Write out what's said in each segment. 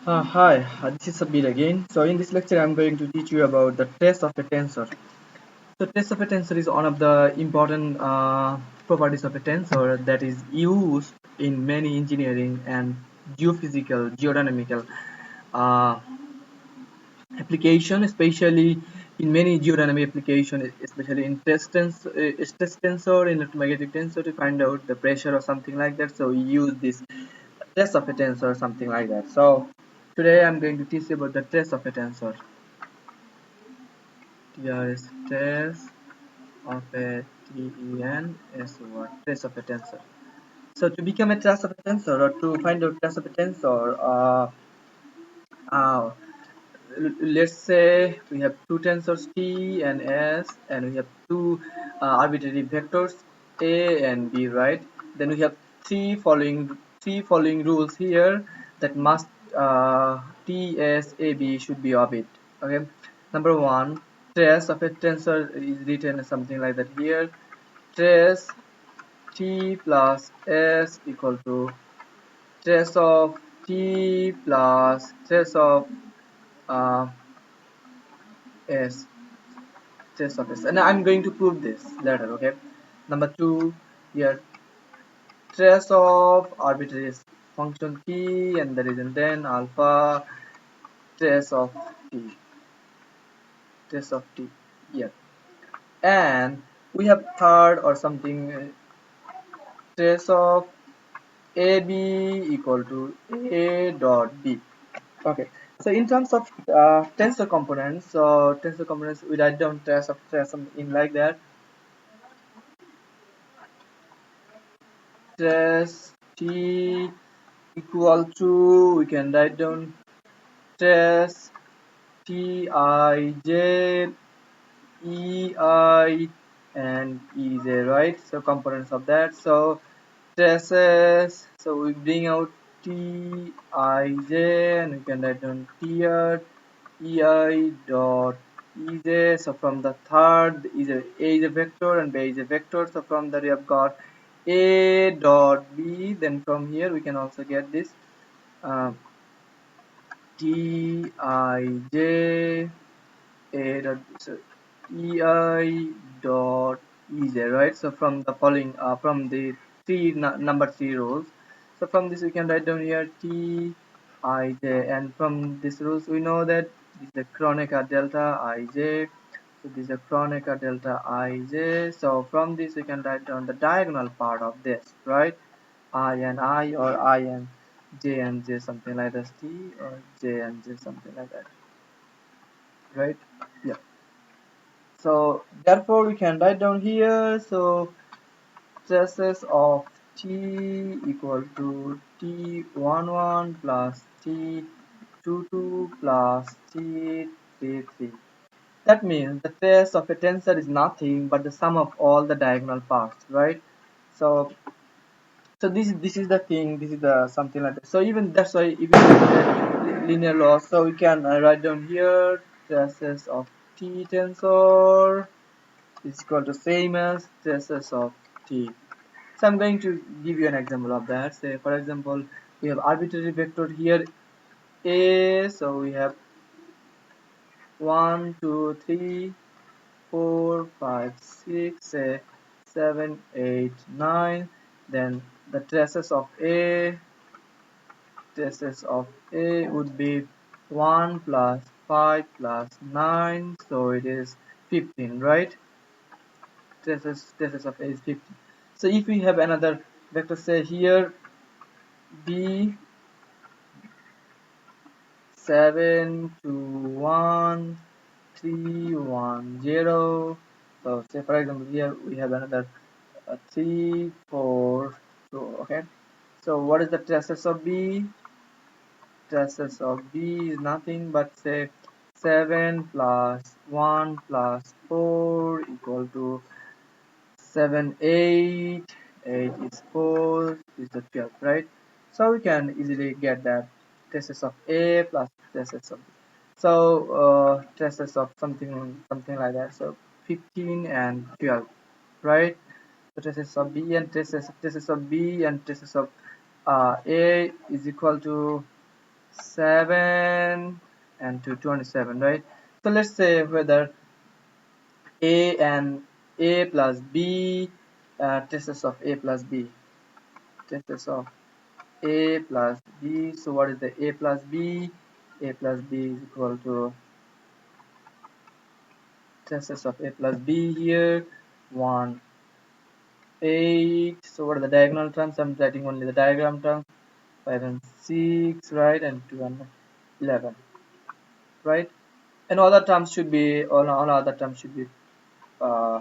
Hi, this is Sabir again. So in this lecture, I'm going to teach you about the trace of a tensor. So trace of a tensor is one of the important properties of a tensor that is used in many engineering and geophysical, geodynamical uh, application, especially in many geodynamic application, especially in stress tensor, in electromagnetic tensor to find out the pressure or something like that. So we use this trace of a tensor or something like that. So today I'm going to teach you about the trace of a tensor. Here is trace of a T-E-N-S-O-R, trace of a tensor. So to become a trace of a tensor or to find out trace of a tensor, uh, let's say we have two tensors T and S, and we have two arbitrary vectors A and B, right? Then we have three following rules here that must T, S, A, B should be of it. Okay. Number one, trace of a tensor is written something like that here. Trace T plus S equal to trace of T plus trace of uh, S, trace of S, and I'm going to prove this later. Okay. Number two, here trace of arbitrary function T and the reason then alpha trace of T, trace of T, yeah. And we have third or something, trace of AB equal to A dot B. Okay, so in terms of tensor components, we write down trace in like that. Trace T equal to, we can write down trace T I J E I and E J, right? So components of that. So traces, so we bring out T I J and we can write down here ei dot ej. So from the third is a vector and b is a vector. So from that we have got a dot b. Then from here we can also get this uh, t I j a dot, so ei dot ej, right? So from the following from the number three rows. So from this we can write down here t I j, and from this rules we know that this is a Kronecker delta I j. So this is a Kronecker delta I j. So from this we can write down the diagonal part of this, right? I and I, or I and j, something like this, t or j and j, something like that, right? Yeah. So therefore we can write down here, so traces of t equal to t11 plus t22 plus t33. That means the trace of a tensor is nothing but the sum of all the diagonal parts, right? So this is the thing, this is the something like that. So even that's why even with linear law, so we can write down here traces of t tensor is equal to same as traces of t. So I'm going to give you an example of that. Say for example, we have arbitrary vector here a, so we have 1 2 3 4 5 6 7 8 9. Then the traces of a would be 1 plus 5 plus 9, so it is 15, right? Traces of a is 15. So if we have another vector, say here b 7 2 1 3 1 0. So say for example here we have another 3 4 2. Okay, so what is the traces of b? Traces of b is nothing but say 7 plus 1 plus 4 equal to 7 8. 8 is 4 is the 12, right? So we can easily get that traces of a plus traces of b. So traces of something like that, so 15 and 12, right? So traces of b and traces of b and traces of a is equal to 7 and 227, right? So let's say whether a and a plus b, traces of a plus b, traces of a plus b. So what is the a plus b? A plus b is equal to traces of a plus b here, 1 8. So what are the diagonal terms? I'm writing only the diagram terms. 5 and 6, right? And 2 and 11, right? And all terms should be, all other terms should be uh,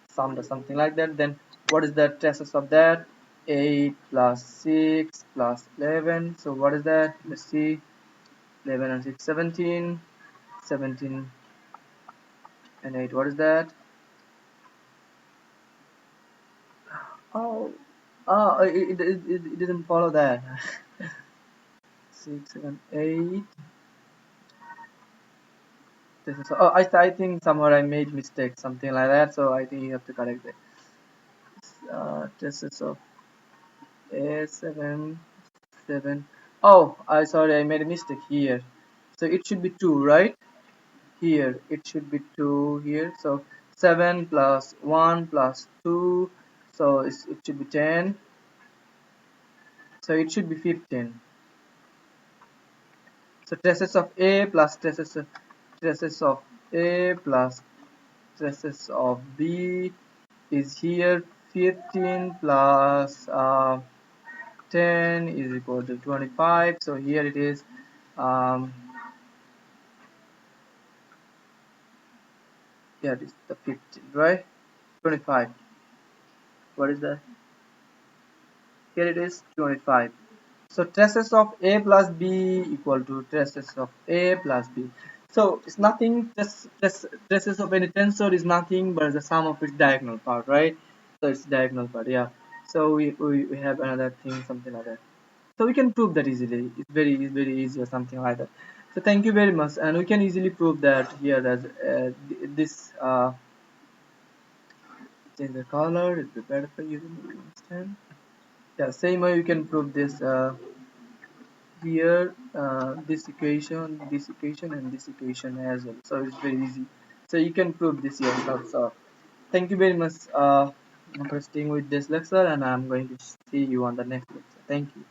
summed or something like that. Then what is the traces of that? 8 plus 6 plus 11. So what is that? Let's see. 11 and 6, 17. 17 and 8. What is that? Oh, it doesn't follow that. 6, 7, 8. This is, oh, I think somewhere I made mistake, something like that. So I think you have to correct it. Traces of A 7, 7. Oh, I sorry, I made a mistake here. So it should be 2, right? Here it should be 2 here. So 7 plus 1 plus 2. So it should be 10. So it should be 15. So traces of A plus traces of A plus traces of B is here. 15 plus 10 is equal to 25. So here it is. Um, yeah, it is the 15, right? 25. What is that? Here it is 25. So traces of a plus b equal to traces of a plus b. So it's nothing. Traces of any tensor is nothing but the sum of its diagonal part, right? So it's diagonal part, yeah. So we have another thing, something like that. So we can prove that easily. It's very easy or something like that. So thank you very much, and we can easily prove that here as this change the color. It'd be better for you to understand. Yeah, same way you can prove this here, this equation, and this equation as well. So it's very easy. So you can prove this yourself. So thank you very much for staying with this lecture, and I'm going to see you on the next lecture. Thank you.